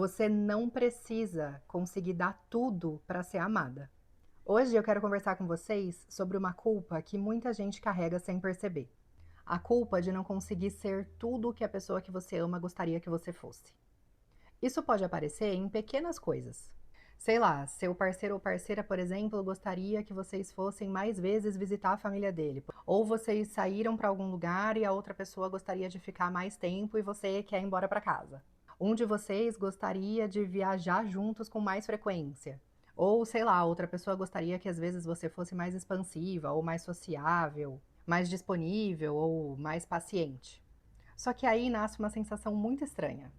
Você não precisa conseguir dar tudo para ser amada. Hoje eu quero conversar com vocês sobre uma culpa que muita gente carrega sem perceber. A culpa de não conseguir ser tudo o que a pessoa que você ama gostaria que você fosse. Isso pode aparecer em pequenas coisas. Sei lá, seu parceiro ou parceira, por exemplo, gostaria que vocês fossem mais vezes visitar a família dele. Ou vocês saíram para algum lugar e a outra pessoa gostaria de ficar mais tempo e você quer ir embora para casa. Um de vocês gostaria de viajar juntos com mais frequência. Ou, sei lá, outra pessoa gostaria que às vezes você fosse mais expansiva, ou mais sociável, mais disponível, ou mais paciente. Só que aí nasce uma sensação muito estranha.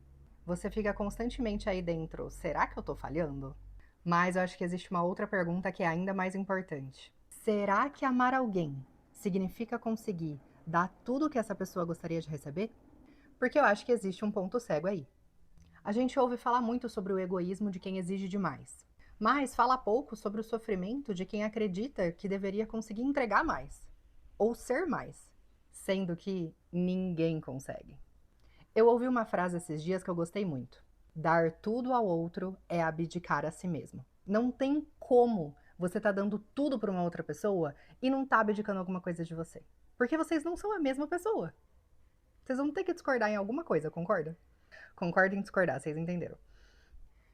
Você fica constantemente aí dentro, será que eu tô falhando? Mas eu acho que existe uma outra pergunta que é ainda mais importante. Será que amar alguém significa conseguir dar tudo o que essa pessoa gostaria de receber? Porque eu acho que existe um ponto cego aí. A gente ouve falar muito sobre o egoísmo de quem exige demais, mas fala pouco sobre o sofrimento de quem acredita que deveria conseguir entregar mais, ou ser mais, sendo que ninguém consegue. Eu ouvi uma frase esses dias que eu gostei muito. Dar tudo ao outro é abdicar a si mesmo. Não tem como você tá dando tudo para uma outra pessoa e não tá abdicando alguma coisa de você. Porque vocês não são a mesma pessoa. Vocês vão ter que discordar em alguma coisa, concorda? Concorda em discordar, vocês entenderam.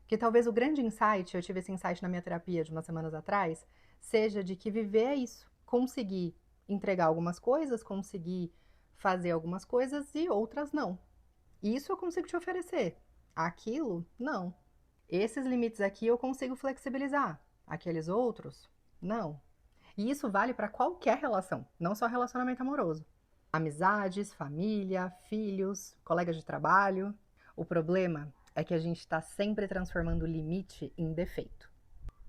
Que talvez o grande insight, eu tive esse insight na minha terapia de umas semanas atrás, seja de que viver é isso. Conseguir entregar algumas coisas, conseguir fazer algumas coisas e outras não. Isso eu consigo te oferecer. Aquilo, não. Esses limites aqui eu consigo flexibilizar. Aqueles outros, não. E isso vale para qualquer relação, não só relacionamento amoroso. Amizades, família, filhos, colegas de trabalho. O problema é que a gente está sempre transformando o limite em defeito.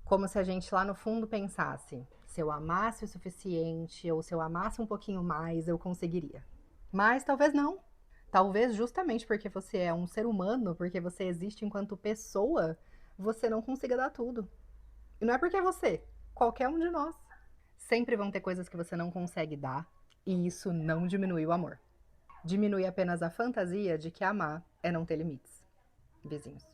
Como se a gente lá no fundo pensasse: se eu amasse o suficiente, ou se eu amasse um pouquinho mais, eu conseguiria. Mas talvez não. Talvez justamente porque você é um ser humano, porque você existe enquanto pessoa, você não consiga dar tudo. E não é porque é você, qualquer um de nós. Sempre vão ter coisas que você não consegue dar, e isso não diminui o amor. Diminui apenas a fantasia de que amar é não ter limites. Vizinhos.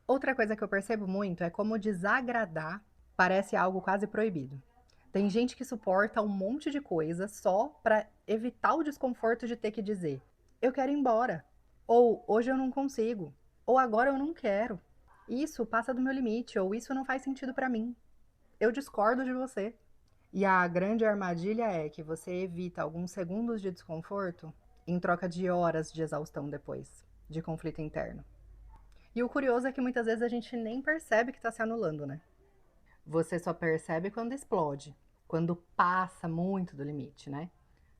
Outra coisa que eu percebo muito é como desagradar parece algo quase proibido. Tem gente que suporta um monte de coisa só pra evitar o desconforto de ter que dizer: eu quero ir embora, ou hoje eu não consigo, ou agora eu não quero. Isso passa do meu limite, ou isso não faz sentido pra mim. Eu discordo de você. E a grande armadilha é que você evita alguns segundos de desconforto em troca de horas de exaustão depois, de conflito interno. E o curioso é que muitas vezes a gente nem percebe que está se anulando, né? Você só percebe quando explode, quando passa muito do limite, né?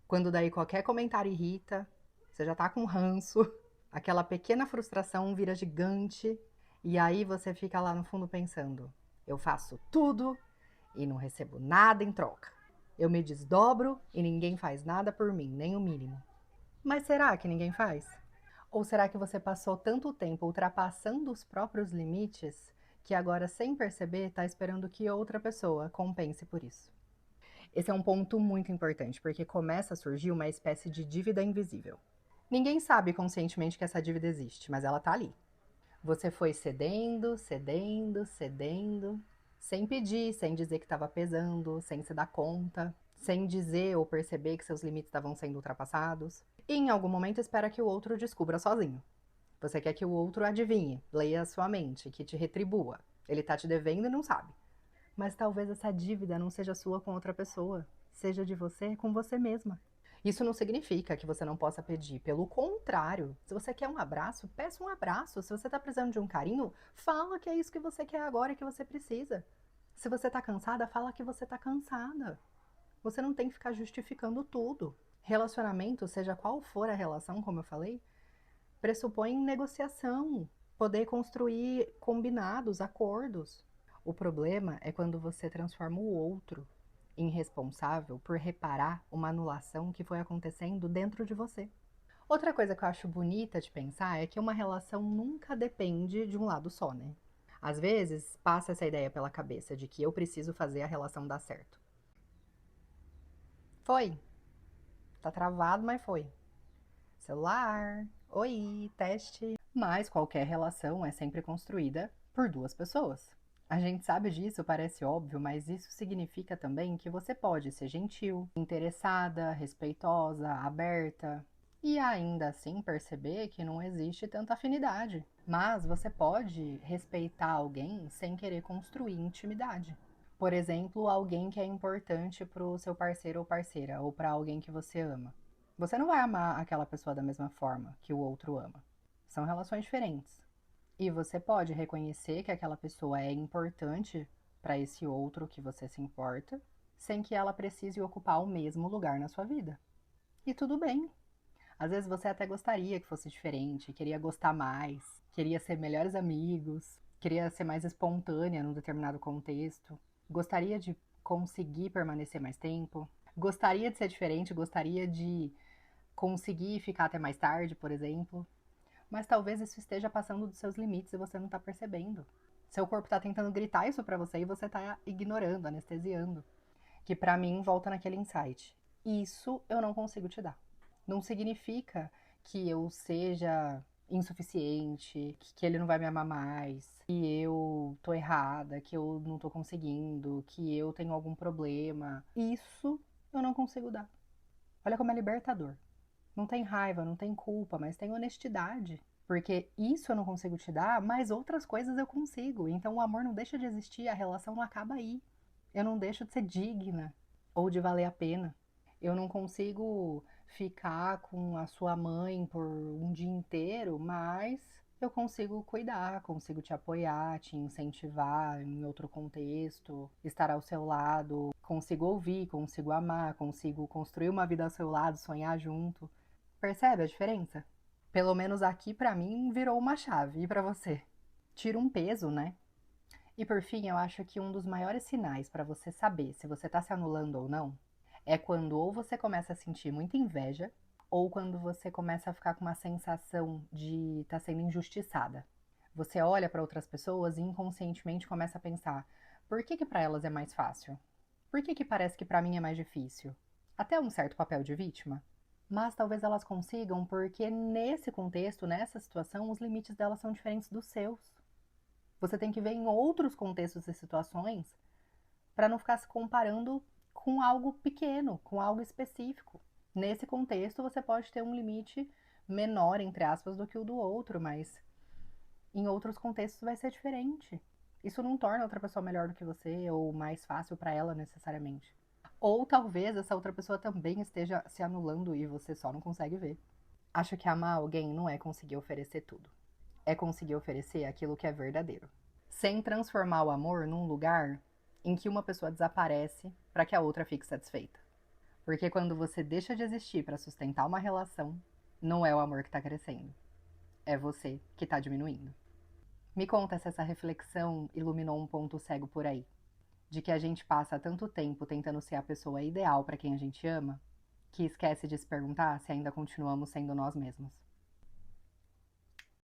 Quando daí qualquer comentário irrita, você já tá com ranço, aquela pequena frustração vira gigante, e aí você fica lá no fundo pensando: eu faço tudo e não recebo nada em troca. Eu me desdobro e ninguém faz nada por mim, nem o mínimo. Mas será que ninguém faz? Ou será que você passou tanto tempo ultrapassando os próprios limites que agora, sem perceber, está esperando que outra pessoa compense por isso? Esse é um ponto muito importante, porque começa a surgir uma espécie de dívida invisível. Ninguém sabe conscientemente que essa dívida existe, mas ela tá ali. Você foi cedendo, cedendo, cedendo, sem pedir, sem dizer que estava pesando, sem se dar conta, sem dizer ou perceber que seus limites estavam sendo ultrapassados. E em algum momento espera que o outro descubra sozinho. Você quer que o outro adivinhe, leia a sua mente, que te retribua. Ele tá te devendo e não sabe. Mas talvez essa dívida não seja sua com outra pessoa, seja de você com você mesma. Isso não significa que você não possa pedir. Pelo contrário, se você quer um abraço, peça um abraço. Se você está precisando de um carinho, fala que é isso que você quer agora e que você precisa. Se você está cansada, fala que você está cansada. Você não tem que ficar justificando tudo. Relacionamento, seja qual for a relação, como eu falei, pressupõe negociação, poder construir combinados, acordos. O problema é quando você transforma o outro em responsável por reparar uma anulação que foi acontecendo dentro de você. Outra coisa que eu acho bonita de pensar é que uma relação nunca depende de um lado só, né? Às vezes passa essa ideia pela cabeça de que eu preciso fazer a relação dar certo. Foi. Tá travado, mas foi. Celular. Oi, teste. Mas qualquer relação é sempre construída por duas pessoas. A gente sabe disso, parece óbvio, mas isso significa também que você pode ser gentil, interessada, respeitosa, aberta e ainda assim perceber que não existe tanta afinidade. Mas você pode respeitar alguém sem querer construir intimidade. Por exemplo, alguém que é importante para o seu parceiro ou parceira, ou para alguém que você ama. Você não vai amar aquela pessoa da mesma forma que o outro ama. São relações diferentes. E você pode reconhecer que aquela pessoa é importante para esse outro que você se importa, sem que ela precise ocupar o mesmo lugar na sua vida. E tudo bem. Às vezes você até gostaria que fosse diferente, queria gostar mais, queria ser melhores amigos, queria ser mais espontânea num determinado contexto, gostaria de conseguir permanecer mais tempo, gostaria de ser diferente, gostaria de conseguir ficar até mais tarde, por exemplo. Mas talvez isso esteja passando dos seus limites e você não está percebendo. Seu corpo está tentando gritar isso para você e você está ignorando, anestesiando. Que para mim volta naquele insight. Isso eu não consigo te dar. Não significa que eu seja insuficiente, que ele não vai me amar mais, que eu tô errada, que eu não tô conseguindo, que eu tenho algum problema. Isso eu não consigo dar. Olha como é libertador. Não tem raiva, não tem culpa, mas tem honestidade. Porque isso eu não consigo te dar, mas outras coisas eu consigo. Então o amor não deixa de existir, a relação não acaba aí. Eu não deixo de ser digna ou de valer a pena. Eu não consigo ficar com a sua mãe por um dia inteiro, mas eu consigo cuidar, consigo te apoiar, te incentivar em outro contexto, estar ao seu lado, consigo ouvir, consigo amar, consigo construir uma vida ao seu lado, sonhar junto. Percebe a diferença? Pelo menos aqui pra mim virou uma chave. E pra você? Tira um peso, né? E por fim, eu acho que um dos maiores sinais pra você saber se você tá se anulando ou não é quando ou você começa a sentir muita inveja ou quando você começa a ficar com uma sensação de estar sendo injustiçada. Você olha pra outras pessoas e inconscientemente começa a pensar: por que que para elas é mais fácil? Por que que parece que pra mim é mais difícil? Até um certo papel de vítima. Mas talvez elas consigam, porque nesse contexto, nessa situação, os limites delas são diferentes dos seus. Você tem que ver em outros contextos e situações para não ficar se comparando com algo pequeno, com algo específico. Nesse contexto, você pode ter um limite menor, entre aspas, do que o do outro, mas em outros contextos vai ser diferente. Isso não torna outra pessoa melhor do que você ou mais fácil para ela necessariamente. Ou talvez essa outra pessoa também esteja se anulando e você só não consegue ver. Acho que amar alguém não é conseguir oferecer tudo. É conseguir oferecer aquilo que é verdadeiro. Sem transformar o amor num lugar em que uma pessoa desaparece para que a outra fique satisfeita. Porque quando você deixa de existir para sustentar uma relação, não é o amor que está crescendo. É você que está diminuindo. Me conta se essa reflexão iluminou um ponto cego por aí. De que a gente passa tanto tempo tentando ser a pessoa ideal para quem a gente ama, que esquece de se perguntar se ainda continuamos sendo nós mesmos.